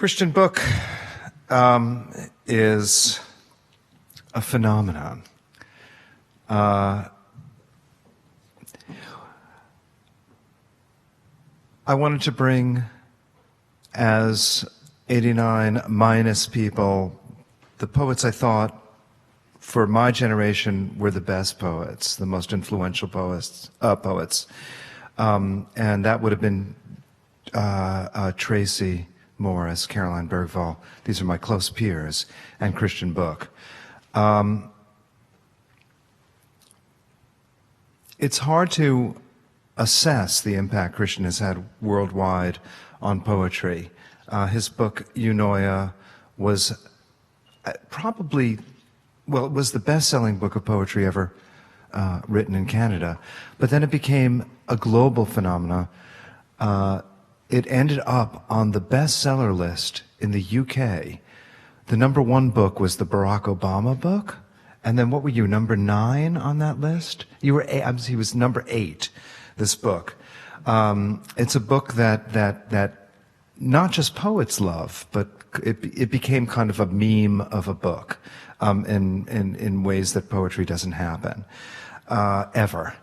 Christian book is a phenomenon. I wanted to bring, as 89 minus people, the poets I thought for my generation were the best poets, the most influential poets. And that would have been Tracy Morris, Caroline Bergvall. These are my close peers, and Christian Book. It's hard to assess the impact Christian has had worldwide on poetry. His book, Eunoia, was probably, well, it was the best-selling book of poetry ever written in Canada. But then it became a global phenomenon. It ended up on the bestseller list in the UK. The #1 book was the Barack Obama book. And then what were you, number 9 on that list? You were, he was number 8, this book. It's a book that not just poets love, but it became kind of a meme of a book in ways that poetry doesn't happen, ever.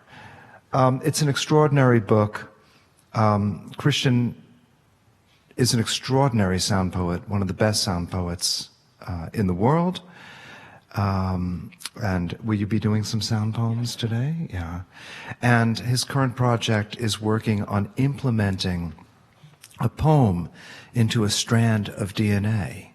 It's an extraordinary book. Christian is an extraordinary sound poet, one of the best sound poets in the world. And will you be doing some sound poems today? Yeah. And his current project is working on implementing a poem into a strand of DNA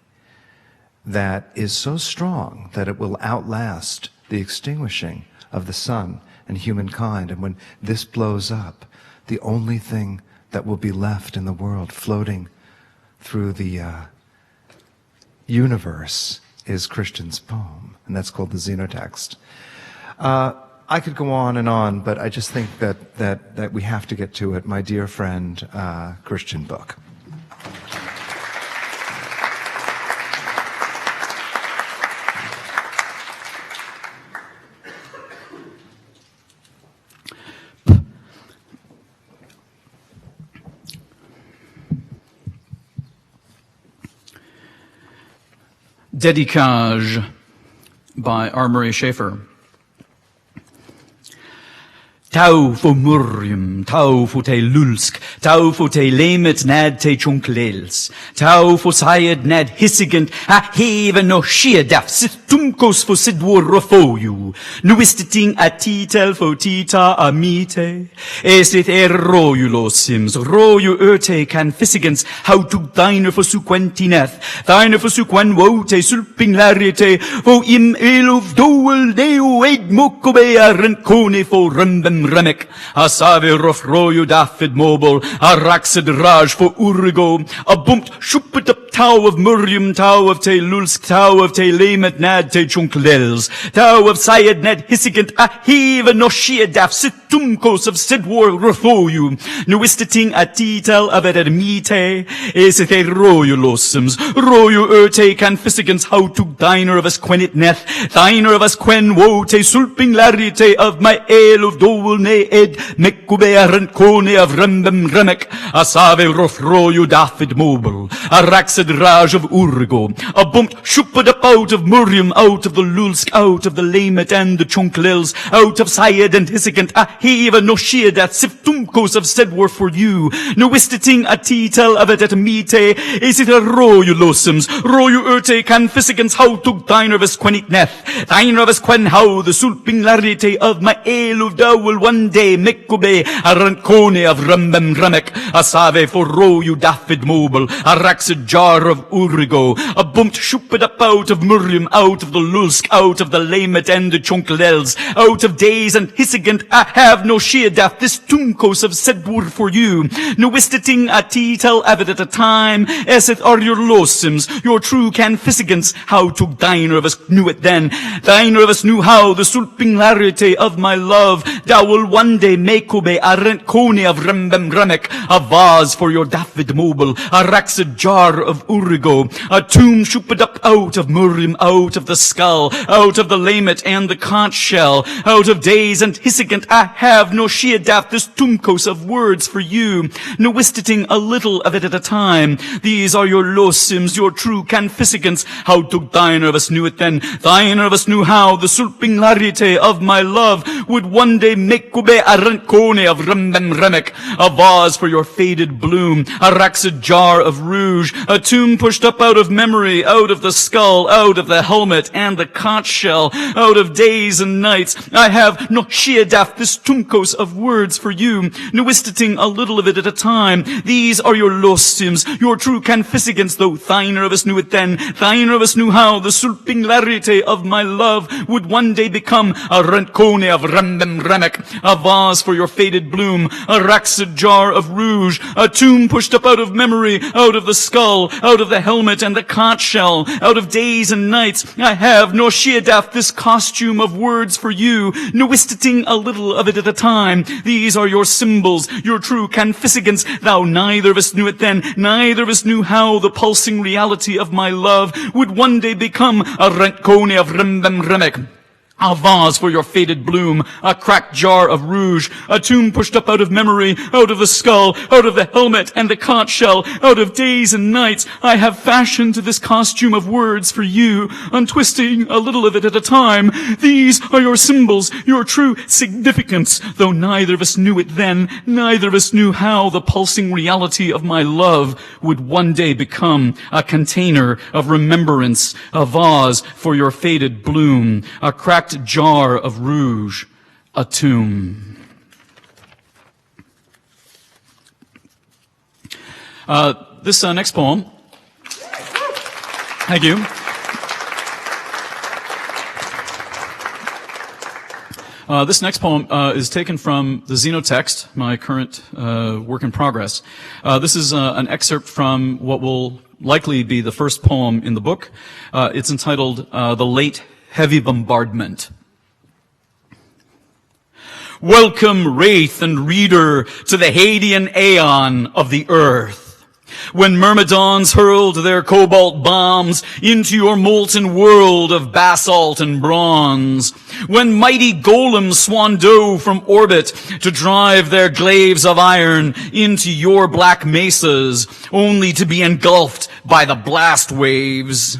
that is so strong that it will outlast the extinguishing of the sun and humankind. And when this blows up, the only thing that will be left in the world floating through the universe is Christian's poem, and that's called the Xenotext. I could go on, but I just think that we have to get to it. My dear friend, Christian Book. Dédicage by R. Murray Schafer. Tau fo murrium, tau fo te lulsk, tau fo te lemet nad te chonklels, tau fo sayed nad hissigant, a heven no shiadaf, sit tumkos fo sidwor rofoyu, nuistiting a titel fo tita a mite, esit rojulos roju urte can fissigans, how to diner fo suquentineth, diner fo suquen wote sulping larite, fo im elov doel neo ed mokobea rencone fo rembem Remek, a save rof roju dafid mobile, a raxid raj for Urigo, a bumped shuppet up tau of Murium, tau of te lulsk, tau of te lemet nad te chunklels, tau of sayed nad hissigant, a heave no shiadaf situmkos of sidwar rofoyu, nuistiting a titel of et mite, esith e roju losims, roju urte can fissigans how to diner of us quenit neth, diner of us quen wote sulping larite of my ale of dowel ne ed mekubea kone of rembem remek, a save rof roju dafid mobile, a raxid raj of Urgo, a bumped shupped up out of Murium, out of the Lulsk, out of the Lamet and the Chunklils, out of Sayed and Hissigant, a heave no shiad at siftumkos of Sedwar for you, no wistiting a titel of it at mite, is it a roju losims, roju urte can fissigans how to dinervis quenit neth, dinervis quen how the sulping larite of my ale of dowel one day mekube, a rancone of rembem remek, a save for roju dafid mobile, a raxid jar of Urigo, a bumped shupped up out of Murium, out of the Lulsk, out of the Lamet and the Chunklels, out of days and Hissigant, I have no shiadaf, this tumkos of Sedwur for you, no wistiting a titel avid at a time, eseth are your losims, your true can Fissigants, how to diner of us knew it then, diner of us knew how the sulping larite of my love, thou will one day make obe a rent cone of rembem remek, a vase for your David mobile, a raxed jar of urigo, a tomb shooped up out of Murium, out of the skull, out of the lamet and the conch shell, out of days and hissicant, I have no sheadaft this tumkos of words for you, no wistiting a little of it at a time. These are your losims, your true canfisigants. How took thine of us knew it then, thine of us knew how the sulping larite of my love would one day make obe a rent cone of rembem remek, a vase for your faded bloom, a raxed jar of rouge, a tomb pushed up out of memory, out of the skull, out of the helmet and the conch shell, out of days and nights. I have no sheadaft this tumkos of words for you, no wistiting a little of it at a time. These are your losims, your true canfisigants, though thine of us knew it then, thine of us knew how the sulping larite of my love would one day become a rent cone of rembem remek, a vase for your faded bloom, a raxed jar of rouge, a tomb pushed up out of memory, out of the skull, out of the helmet and the conch shell, out of days and nights. I have nor sheadaft this costume of words for you, no wistiting a little of it at a time. These are your symbols, your true canfisigants, thou neither of us knew it then, neither of us knew how the pulsing reality of my love would one day become a rent cone of rembem remek, a vase for your faded bloom, a cracked jar of rouge, a tomb pushed up out of memory, out of the skull, out of the helmet and the conch shell, out of days and nights. I have fashioned this costume of words for you, untwisting a little of it at a time. These are your symbols, your true significance, though neither of us knew it then, neither of us knew how the pulsing reality of my love would one day become a container of remembrance, a vase for your faded bloom, a cracked jar of rouge, a tomb. This next poem, thank you. This next poem is taken from the Xenotext, my current work in progress. This is an excerpt from what will likely be the first poem in the book. It's entitled The Late Heavy Bombardment. Welcome, wraith and reader, to the Hadean aeon of the earth, when Myrmidons hurled their cobalt bombs into your molten world of basalt and bronze, when mighty golems swan dove from orbit to drive their glaives of iron into your black mesas, only to be engulfed by the blast waves.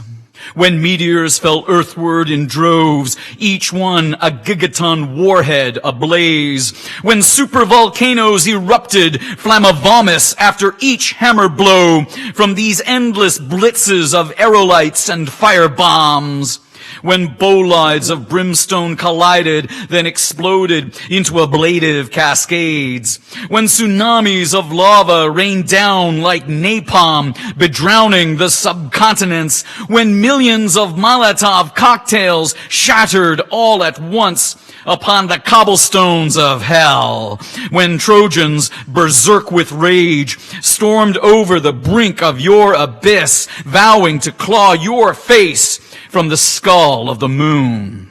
When meteors fell earthward in droves, each one a gigaton warhead ablaze. When supervolcanoes erupted, flamivomus after each hammer blow from these endless blitzes of aerolites and firebombs. When bolides of brimstone collided, then exploded into ablative cascades. When tsunamis of lava rained down like napalm, bedrowning the subcontinents. When millions of Molotov cocktails shattered all at once upon the cobblestones of hell. When Trojans, berserk with rage, stormed over the brink of your abyss, vowing to claw your face from the skull of the moon.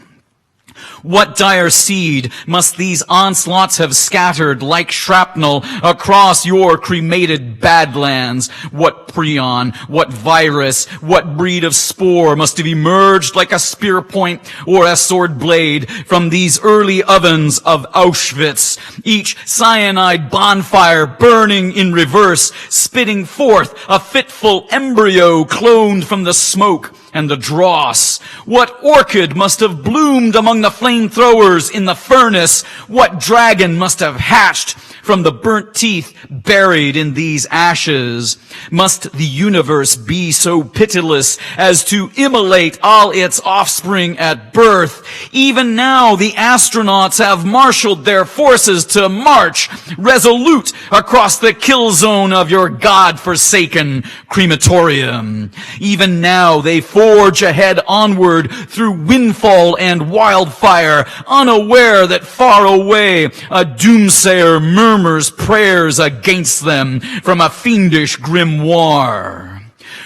What dire seed must these onslaughts have scattered like shrapnel across your cremated badlands? What prion, what virus, what breed of spore must have emerged like a spear point or a sword blade from these early ovens of Auschwitz? Each cyanide bonfire burning in reverse, spitting forth a fitful embryo cloned from the smoke and the dross. What orchid must have bloomed among the flamethrowers in the furnace? What dragon must have hatched from the burnt teeth buried in these ashes? Must the universe be so pitiless as to immolate all its offspring at birth? Even now the astronauts have marshaled their forces to march resolute across the kill zone of your God-forsaken crematorium. Even now they forge ahead onward through windfall and wildfire, unaware that far away a doomsayer murmurs prayers against them from a fiendish grimoire.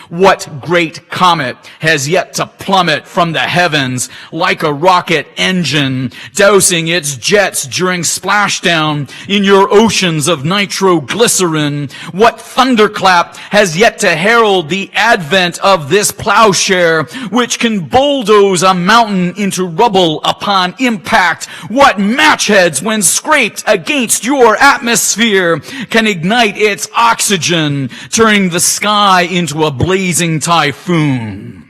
What great comet has yet to plummet from the heavens like a rocket engine, dousing its jets during splashdown in your oceans of nitroglycerin? What thunderclap has yet to herald the advent of this plowshare, which can bulldoze a mountain into rubble upon impact? What matchheads, when scraped against your atmosphere, can ignite its oxygen, turning the sky into a blazing typhoon?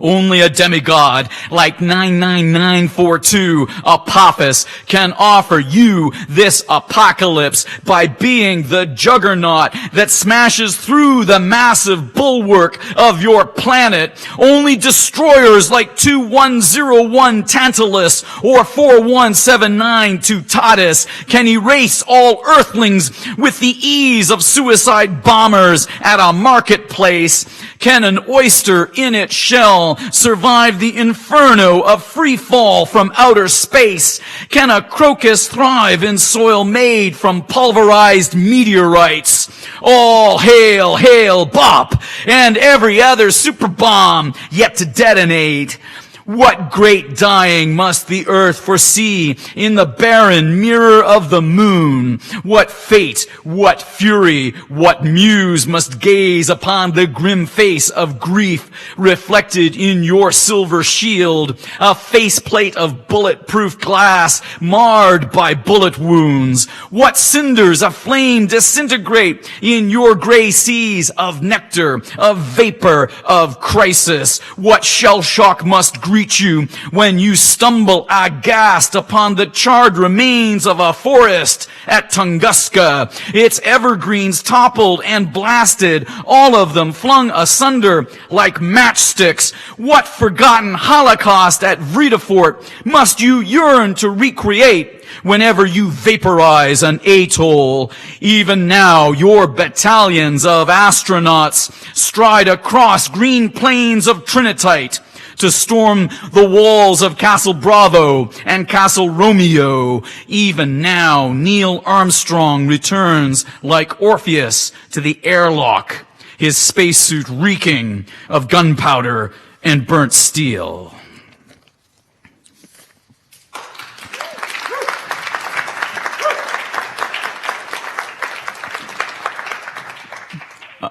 Only a demigod like 99942 Apophis can offer you this apocalypse by being the juggernaut that smashes through the massive bulwark of your planet. Only destroyers like 2101 Tantalus or 4179 Tutatis can erase all earthlings with the ease of suicide bombers at a marketplace. Can an oyster in its shell survive the inferno of free fall from outer space? Can a crocus thrive in soil made from pulverized meteorites? All hail, hail, bop, and every other super bomb yet to detonate. What great dying must the earth foresee in the barren mirror of the moon? What fate, what fury, what muse must gaze upon the grim face of grief reflected in your silver shield, a faceplate of bulletproof glass marred by bullet wounds? What cinders of flame disintegrate in your gray seas of nectar, of vapor, of crisis? What shell shock must greet you when you stumble aghast upon the charred remains of a forest at Tunguska, its evergreens toppled and blasted, all of them flung asunder like matchsticks? What forgotten holocaust at Vredefort must you yearn to recreate whenever you vaporize an atoll? Even now, your battalions of astronauts stride across green plains of Trinitite to storm the walls of Castle Bravo and Castle Romeo. Even now, Neil Armstrong returns like Orpheus to the airlock, his spacesuit reeking of gunpowder and burnt steel.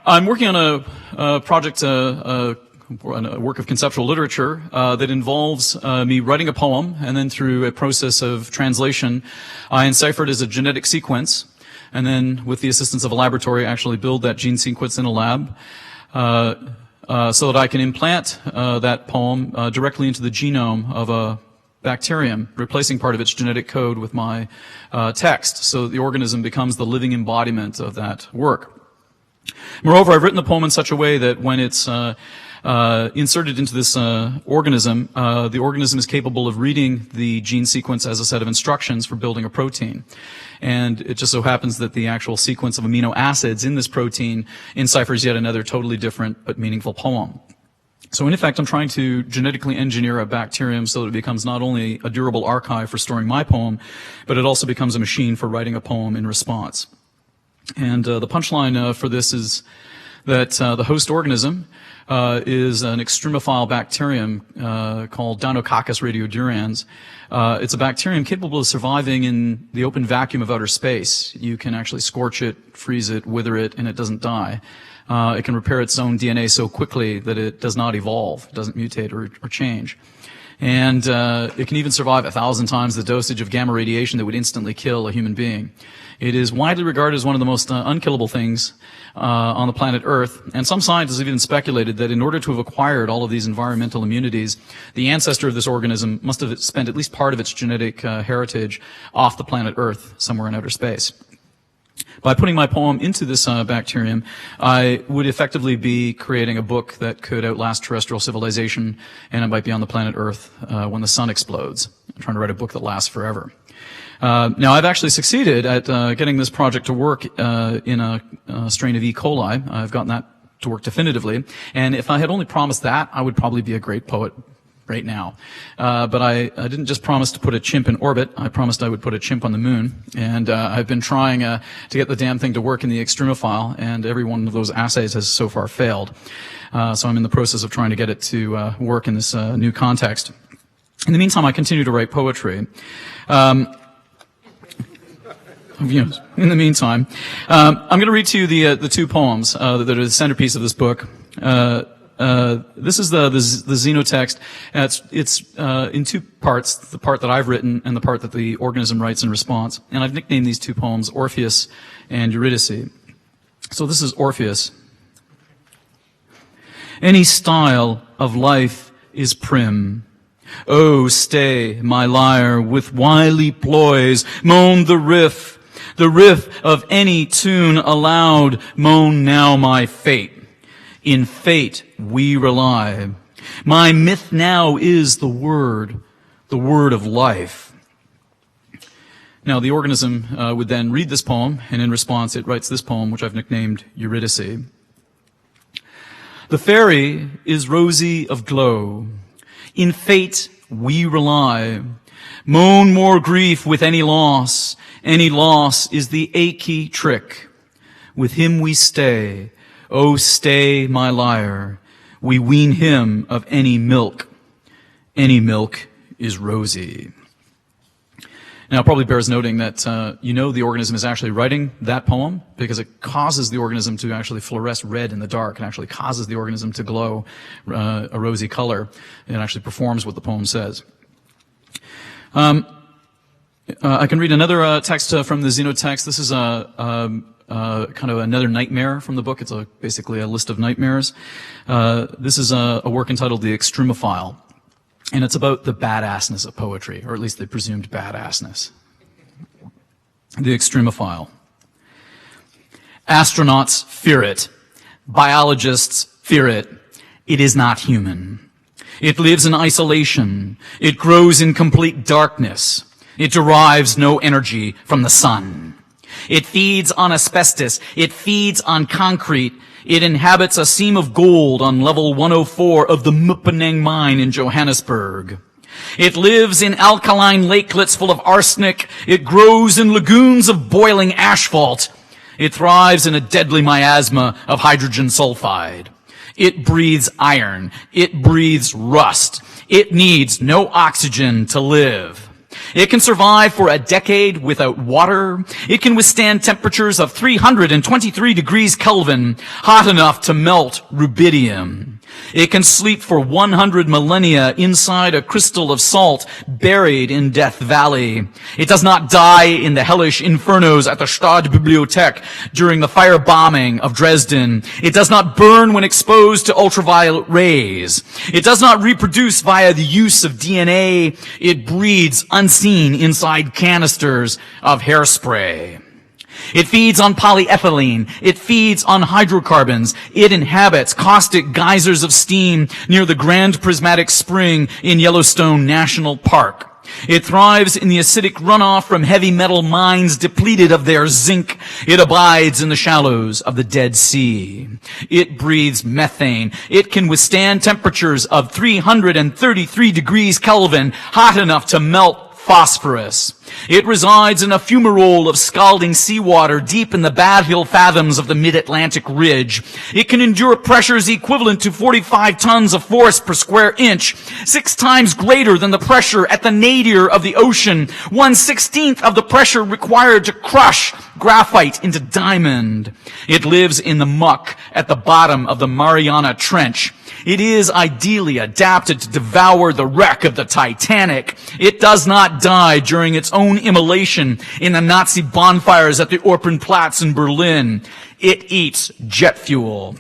I'm working on a project, a work of conceptual literature that involves me writing a poem, and then through a process of translation, I encipher it as a genetic sequence, and then with the assistance of a laboratory, actually build that gene sequence in a lab so that I can implant that poem directly into the genome of a bacterium, replacing part of its genetic code with my text, so that the organism becomes the living embodiment of that work. Moreover, I've written the poem in such a way that when it's inserted into this organism, the organism is capable of reading the gene sequence as a set of instructions for building a protein. And it just so happens that the actual sequence of amino acids in this protein enciphers yet another totally different but meaningful poem. So in effect, I'm trying to genetically engineer a bacterium so that it becomes not only a durable archive for storing my poem, but it also becomes a machine for writing a poem in response. And the punchline for this is that the host organism is an extremophile bacterium called Deinococcus radiodurans. It's a bacterium capable of surviving in the open vacuum of outer space. You can actually scorch it, freeze it, wither it, and it doesn't die. It can repair its own DNA so quickly that it does not evolve, it doesn't mutate or change. And it can even survive 1,000 times the dosage of gamma radiation that would instantly kill a human being. It is widely regarded as one of the most unkillable things on the planet Earth, and some scientists have even speculated that in order to have acquired all of these environmental immunities, the ancestor of this organism must have spent at least part of its genetic heritage off the planet Earth, somewhere in outer space. By putting my poem into this bacterium, I would effectively be creating a book that could outlast terrestrial civilization, and it might be on the planet Earth when the sun explodes. I'm trying to write a book that lasts forever. Now, I've actually succeeded at getting this project to work in a strain of E. coli. I've gotten that to work definitively, and if I had only promised that, I would probably be a great poet right now. But I didn't just promise to put a chimp in orbit. I promised I would put a chimp on the moon. And I've been trying to get the damn thing to work in the Extremophile, and every one of those assays has so far failed. So I'm in the process of trying to get it to work in this new context. In the meantime, I continue to write poetry. In the meantime, I'm going to read to you the two poems that are the centerpiece of this book. This is the Xenotext. It's in two parts, the part that I've written and the part that the organism writes in response. And I've nicknamed these two poems Orpheus and Eurydice. So this is Orpheus. Any style of life is prim. Oh, stay, my lyre, with wily ploys, moan the riff of any tune aloud, moan now my fate. In fate we rely. My myth now is the word of life. Now the organism would then read this poem, and in response it writes this poem, which I've nicknamed Eurydice. The fairy is rosy of glow. In fate we rely. Moan more grief with any loss. Any loss is the achy trick. With him we stay. Oh, stay, my lyre. We wean him of any milk. Any milk is rosy. Now, it probably bears noting that the organism is actually writing that poem because it causes the organism to actually fluoresce red in the dark and actually causes the organism to glow a rosy color. It actually performs what the poem says. I can read another text from the Xenotext. This is kind of another nightmare from the book. It's basically a list of nightmares. This is a work entitled The Extremophile. And it's about the badassness of poetry, or at least the presumed badassness. The Extremophile. Astronauts fear it. Biologists fear it. It is not human. It lives in isolation. It grows in complete darkness. It derives no energy from the sun. It feeds on asbestos. It feeds on concrete. It inhabits a seam of gold on level 104 of the Muppeneng mine in Johannesburg. It lives in alkaline lakelets full of arsenic. It grows in lagoons of boiling asphalt. It thrives in a deadly miasma of hydrogen sulfide. It breathes iron. It breathes rust. It needs no oxygen to live. It can survive for a decade without water. It can withstand temperatures of 323 degrees Kelvin, hot enough to melt rubidium. It can sleep for 100 millennia inside a crystal of salt buried in Death Valley. It does not die in the hellish infernos at the Stadtbibliothek during the firebombing of Dresden. It does not burn when exposed to ultraviolet rays. It does not reproduce via the use of DNA. It breeds unseen inside canisters of hairspray. It feeds on polyethylene. It feeds on hydrocarbons. It inhabits caustic geysers of steam near the Grand Prismatic Spring in Yellowstone National Park. It thrives in the acidic runoff from heavy metal mines depleted of their zinc. It abides in the shallows of the Dead Sea. It breathes methane. It can withstand temperatures of 333 degrees Kelvin, hot enough to melt phosphorus. It resides in a fumarole of scalding seawater deep in the Bad Hill fathoms of the mid-Atlantic ridge. It can endure pressures equivalent to 45 tons of force per square inch, 6 times greater than the pressure at the nadir of the ocean, 1/16th of the pressure required to crush graphite into diamond. It lives in the muck at the bottom of the Mariana Trench. It is ideally adapted to devour the wreck of the Titanic. It does not die during its own immolation in the Nazi bonfires at the Orpenplatz in Berlin. It eats jet fuel.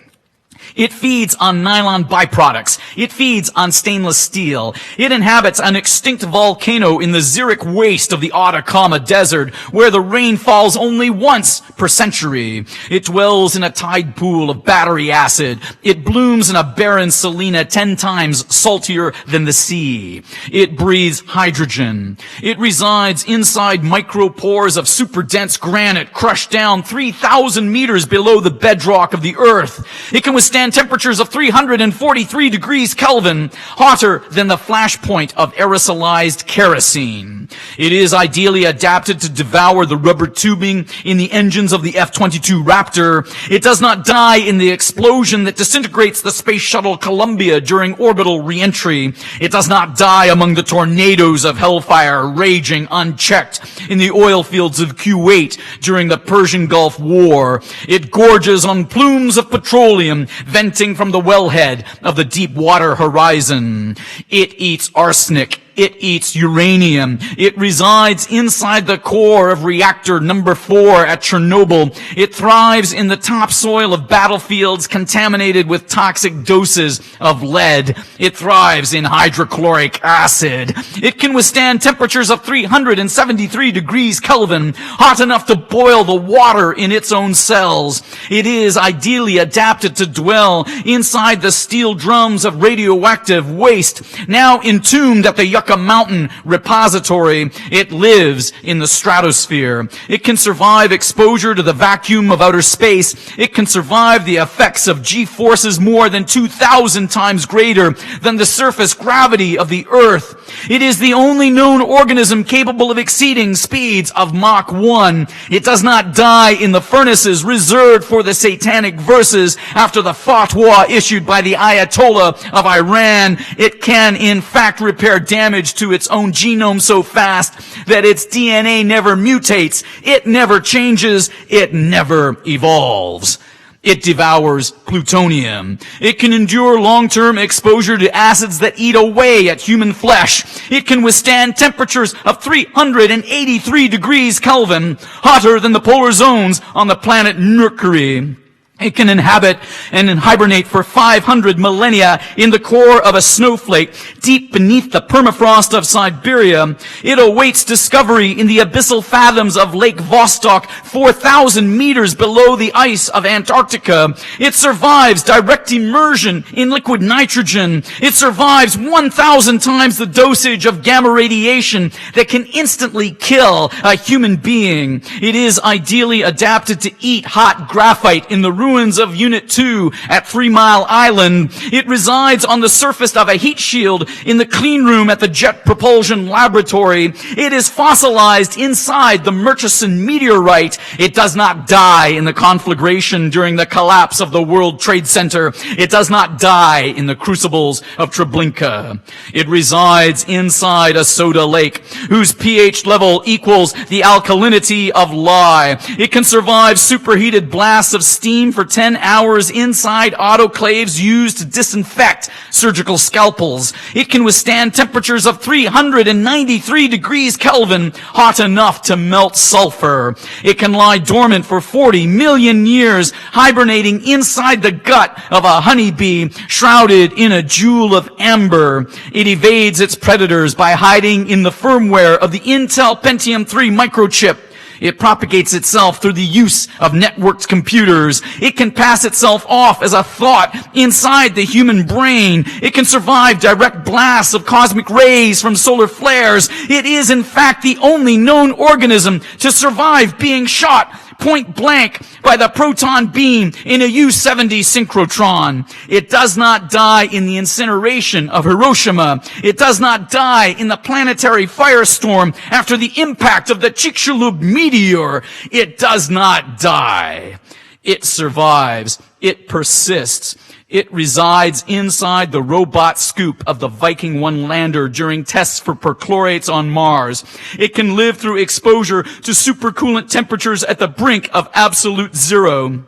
It feeds on nylon byproducts. It feeds on stainless steel. It inhabits an extinct volcano in the Zurich waste of the Atacama Desert, where the rain falls only once per century. It dwells in a tide pool of battery acid. It blooms in a barren salina 10 times saltier than the sea. It breathes hydrogen. It resides inside micropores of super-dense granite crushed down 3,000 meters below the bedrock of the earth. It can withstand temperatures of 343 degrees degrees Kelvin, hotter than the flashpoint of aerosolized kerosene. It is ideally adapted to devour the rubber tubing in the engines of the F-22 Raptor. It does not die in the explosion that disintegrates the Space Shuttle Columbia during orbital re-entry. It does not die among the tornadoes of hellfire raging unchecked in the oil fields of Kuwait during the Persian Gulf War. It gorges on plumes of petroleum venting from the wellhead of the deep water horizon. It eats arsenic. It eats uranium. It resides inside the core of reactor number 4 at Chernobyl. It thrives in the topsoil of battlefields contaminated with toxic doses of lead. It thrives in hydrochloric acid. It can withstand temperatures of 373 degrees Kelvin, hot enough to boil the water in its own cells. It is ideally adapted to dwell inside the steel drums of radioactive waste, now entombed at the Yucca Mountain repository. It lives in the stratosphere. It can survive exposure to the vacuum of outer space. It can survive the effects of G-forces more than 2,000 times greater than the surface gravity of the Earth. It is the only known organism capable of exceeding speeds of Mach 1. It does not die in the furnaces reserved for the satanic verses after the fatwa issued by the Ayatollah of Iran. It can, in fact, repair damage to its own genome so fast that its DNA never mutates, it never changes, it never evolves. It devours plutonium. It can endure long-term exposure to acids that eat away at human flesh. It can withstand temperatures of 383 degrees Kelvin, hotter than the polar zones on the planet Mercury. It can inhabit and hibernate for 500 millennia in the core of a snowflake deep beneath the permafrost of Siberia. It awaits discovery in the abyssal fathoms of Lake Vostok, 4,000 meters below the ice of Antarctica. It survives direct immersion in liquid nitrogen. It survives 1,000 times the dosage of gamma radiation that can instantly kill a human being. It is ideally adapted to eat hot graphite in the ruins of Unit 2 at 3 Mile Island. It resides on the surface of a heat shield in the clean room at the Jet Propulsion Laboratory. It is fossilized inside the Murchison meteorite. It does not die in the conflagration during the collapse of the World Trade Center. It does not die in the crucibles of Treblinka. It resides inside a soda lake whose pH level equals the alkalinity of lye. It can survive superheated blasts of steam for 10 hours inside autoclaves used to disinfect surgical scalpels. It can withstand temperatures of 393 degrees Kelvin, hot enough to melt sulfur. It can lie dormant for 40 million years, hibernating inside the gut of a honeybee, shrouded in a jewel of amber. It evades its predators by hiding in the firmware of the Intel Pentium 3 microchip. It propagates itself through the use of networked computers. It can pass itself off as a thought inside the human brain. It can survive direct blasts of cosmic rays from solar flares. It is, in fact, the only known organism to survive being shot point blank by the proton beam in a U-70 synchrotron. It does not die in the incineration of Hiroshima. It does not die in the planetary firestorm after the impact of the Chicxulub meteor. It does not die. It survives. It persists. It resides inside the robot scoop of the Viking 1 lander during tests for perchlorates on Mars. It can live through exposure to supercoolant temperatures at the brink of absolute zero.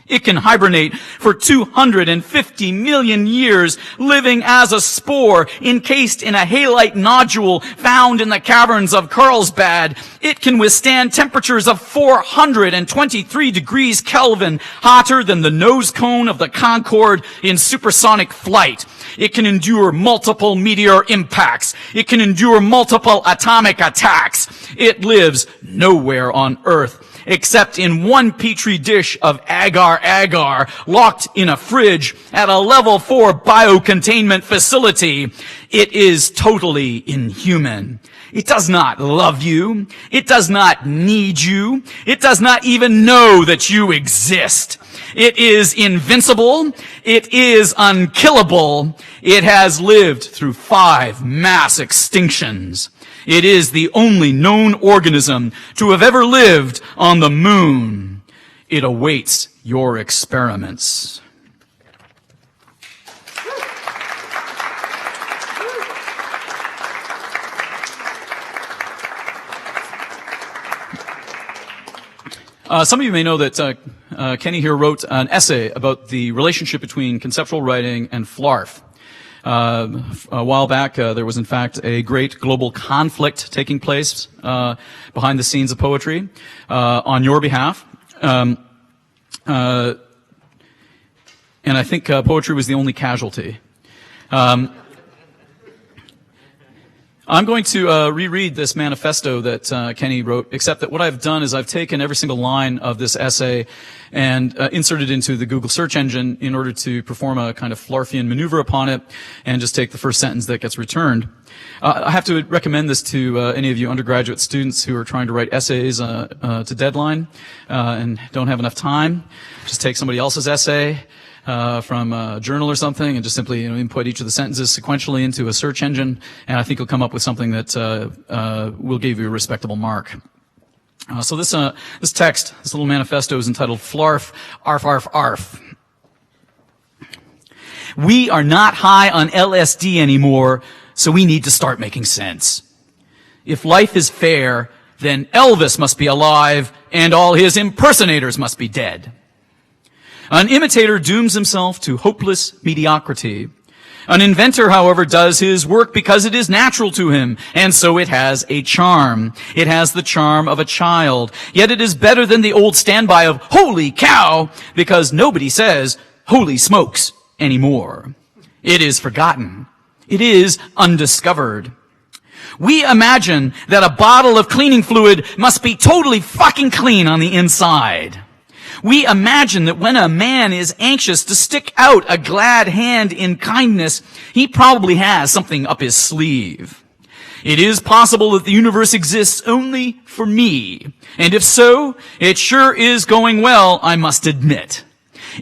It can hibernate for 250 million years, living as a spore encased in a halite nodule found in the caverns of Carlsbad. It can withstand temperatures of 423 degrees Kelvin, hotter than the nose cone of the Concorde in supersonic flight. It can endure multiple meteor impacts. It can endure multiple atomic attacks. It lives nowhere on Earth. except in one petri dish of agar-agar, locked in a fridge at a level 4 biocontainment facility. It is totally inhuman. It does not love you. It does not need you. It does not even know that you exist. It is invincible. It is unkillable. It has lived through 5 mass extinctions. It is the only known organism to have ever lived on the moon. It awaits your experiments. Some of you may know that Kenny here wrote an essay about the relationship between conceptual writing and Flarf. A while back, there was in fact a great global conflict taking place behind the scenes of poetry on your behalf. And I think poetry was the only casualty. I'm going to reread this manifesto that Kenny wrote, except that what I've done is I've taken every single line of this essay and inserted into the Google search engine in order to perform a kind of Flarfian maneuver upon it and just take the first sentence that gets returned. I have to recommend this to any of you undergraduate students who are trying to write essays to deadline and don't have enough time. Just take somebody else's essay from a journal or something, and just simply input each of the sentences sequentially into a search engine, and I think you'll come up with something that will give you a respectable mark. So this text, this little manifesto, is entitled "Flarf, Arf, Arf, Arf." We are not high on LSD anymore, so we need to start making sense. If life is fair, then Elvis must be alive, and all his impersonators must be dead. An imitator dooms himself to hopeless mediocrity. An inventor, however, does his work because it is natural to him, and so it has a charm. It has the charm of a child. Yet it is better than the old standby of "holy cow," because nobody says "holy smokes" anymore. It is forgotten. It is undiscovered. We imagine that a bottle of cleaning fluid must be totally fucking clean on the inside. We imagine that when a man is anxious to stick out a glad hand in kindness, he probably has something up his sleeve. It is possible that the universe exists only for me. And if so, it sure is going well, I must admit.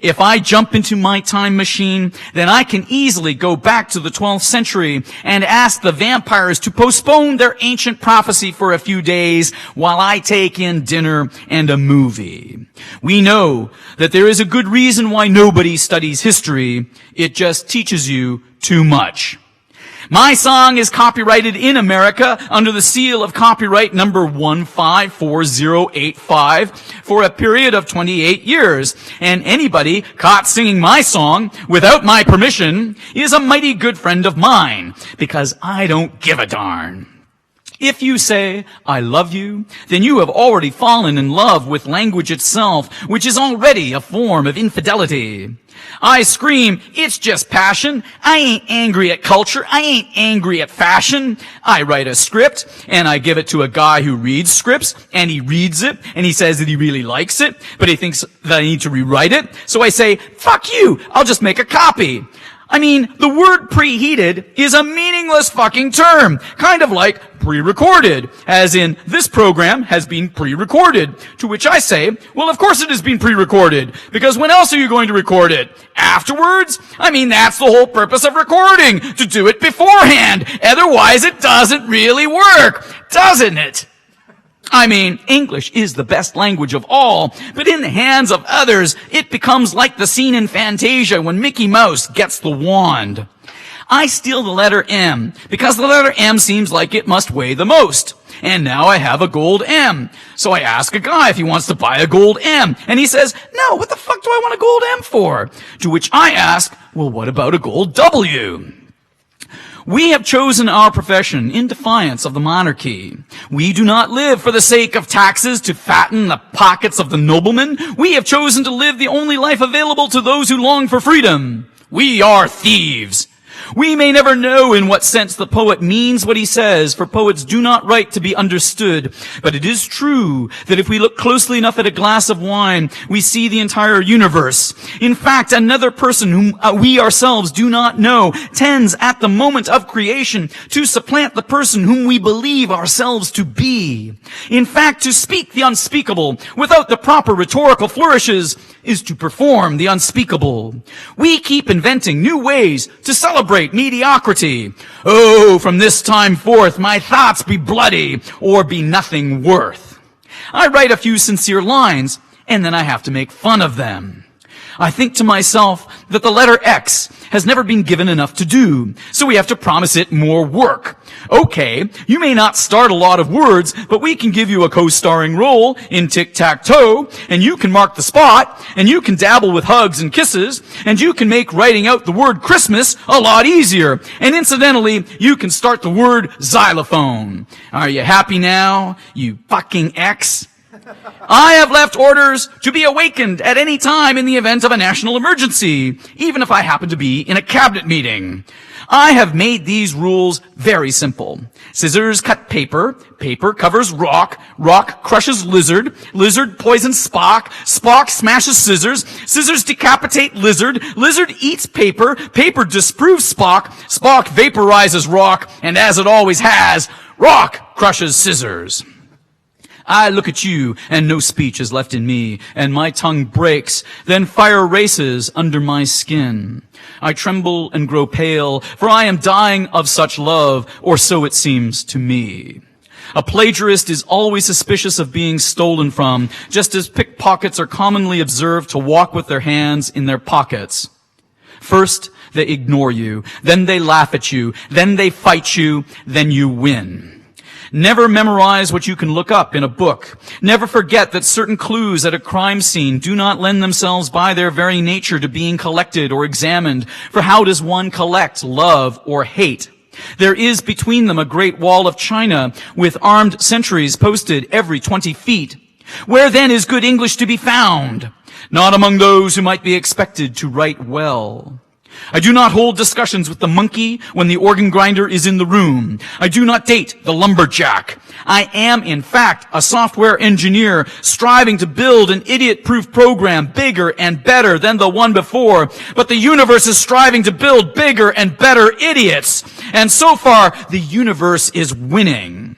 If I jump into my time machine, then I can easily go back to the 12th century and ask the vampires to postpone their ancient prophecy for a few days while I take in dinner and a movie. We know that there is a good reason why nobody studies history. It just teaches you too much. My song is copyrighted in America under the seal of copyright number 154085 for a period of 28 years. And anybody caught singing my song without my permission is a mighty good friend of mine, because I don't give a darn. If you say, "I love you," then you have already fallen in love with language itself, which is already a form of infidelity. I scream, "It's just passion. I ain't angry at culture. I ain't angry at fashion." I write a script, and I give it to a guy who reads scripts, and he reads it, and he says that he really likes it, but he thinks that I need to rewrite it. So I say, "Fuck you. I'll just make a copy." I mean, the word preheated is a meaningless fucking term, kind of like pre-recorded, as in, this program has been pre-recorded, to which I say, well, of course it has been pre-recorded, because when else are you going to record it? Afterwards? I mean, that's the whole purpose of recording, to do it beforehand, otherwise it doesn't really work, doesn't it? I mean, English is the best language of all, but in the hands of others, it becomes like the scene in Fantasia when Mickey Mouse gets the wand. I steal the letter M, because the letter M seems like it must weigh the most. And now I have a gold M. So I ask a guy if he wants to buy a gold M, and he says, "No, what the fuck do I want a gold M for?" To which I ask, well, what about a gold W? We have chosen our profession in defiance of the monarchy. We do not live for the sake of taxes to fatten the pockets of the noblemen. We have chosen to live the only life available to those who long for freedom. We are thieves. We may never know in what sense the poet means what he says, for poets do not write to be understood. But it is true that if we look closely enough at a glass of wine, we see the entire universe. In fact, another person whom we ourselves do not know tends at the moment of creation to supplant the person whom we believe ourselves to be. In fact, to speak the unspeakable without the proper rhetorical flourishes is to perform the unspeakable. We keep inventing new ways to celebrate mediocrity. Oh, from this time forth, my thoughts be bloody or be nothing worth. I write a few sincere lines, and then I have to make fun of them. I think to myself that the letter X has never been given enough to do, so we have to promise it more work. Okay, you may not start a lot of words, but we can give you a co-starring role in Tic-Tac-Toe, and you can mark the spot, and you can dabble with hugs and kisses, and you can make writing out the word Christmas a lot easier. And incidentally, you can start the word xylophone. Are you happy now, you fucking X? I have left orders to be awakened at any time in the event of a national emergency, even if I happen to be in a cabinet meeting. I have made these rules very simple. Scissors cut paper, paper covers rock, rock crushes lizard, lizard poisons Spock, Spock smashes scissors, scissors decapitate lizard, lizard eats paper, paper disproves Spock, Spock vaporizes rock, and as it always has, rock crushes scissors. I look at you, and no speech is left in me, and my tongue breaks, then fire races under my skin. I tremble and grow pale, for I am dying of such love, or so it seems to me. A plagiarist is always suspicious of being stolen from, just as pickpockets are commonly observed to walk with their hands in their pockets. First, they ignore you, then they laugh at you, then they fight you, then you win. Never memorize what you can look up in a book. Never forget that certain clues at a crime scene do not lend themselves by their very nature to being collected or examined. For how does one collect love or hate? There is between them a great wall of China with armed sentries posted every 20 feet. Where then is good English to be found? Not among those who might be expected to write well. I do not hold discussions with the monkey when the organ grinder is in the room. I do not date the lumberjack. I am, in fact, a software engineer striving to build an idiot-proof program bigger and better than the one before. But the universe is striving to build bigger and better idiots. And so far, the universe is winning.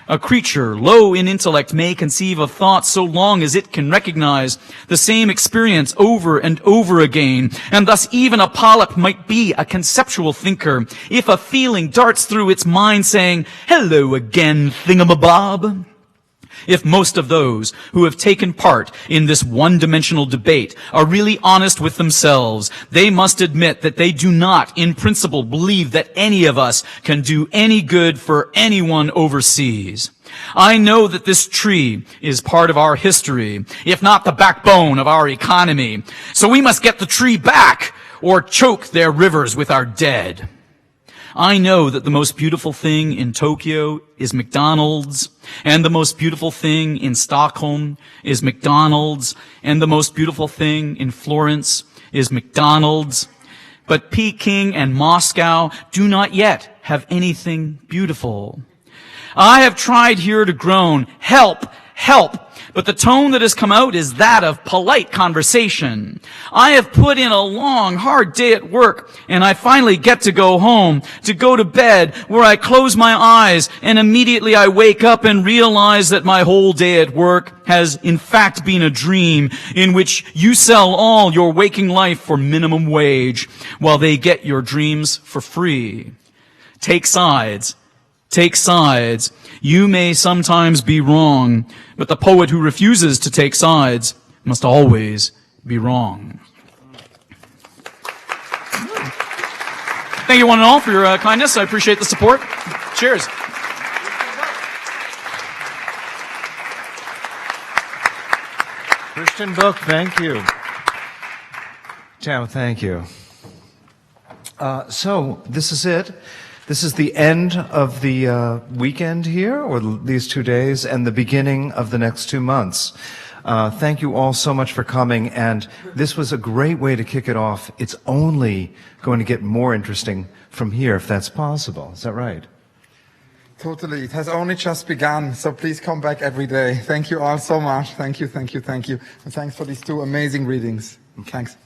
A creature low in intellect may conceive of thoughts so long as it can recognize the same experience over and over again, and thus even a polyp might be a conceptual thinker if a feeling darts through its mind saying, "Hello again, thingamabob." If most of those who have taken part in this one-dimensional debate are really honest with themselves, they must admit that they do not, in principle, believe that any of us can do any good for anyone overseas. I know that this tree is part of our history, if not the backbone of our economy. So we must get the tree back, or choke their rivers with our dead. I know that the most beautiful thing in Tokyo is McDonald's, and the most beautiful thing in Stockholm is McDonald's, and the most beautiful thing in Florence is McDonald's. But Peking and Moscow do not yet have anything beautiful. I have tried here to groan, "Help, help," but the tone that has come out is that of polite conversation. I have put in a long, hard day at work, and I finally get to go home, to go to bed, where I close my eyes, and immediately I wake up and realize that my whole day at work has in fact been a dream in which you sell all your waking life for minimum wage, while they get your dreams for free. Take sides. Take sides. You may sometimes be wrong, but the poet who refuses to take sides must always be wrong. Thank you one and all for your kindness. I appreciate the support. Cheers. Christian book, thank you. Tam, thank you. So this is it. This is the end of the weekend here, or these 2 days, and the beginning of the next 2 months. Thank you all so much for coming, and this was a great way to kick it off. It's only going to get more interesting from here, if that's possible. Is that right? Totally. It has only just begun, so please come back every day. Thank you all so much. Thank you, thank you, thank you. And thanks for these two amazing readings. Thanks.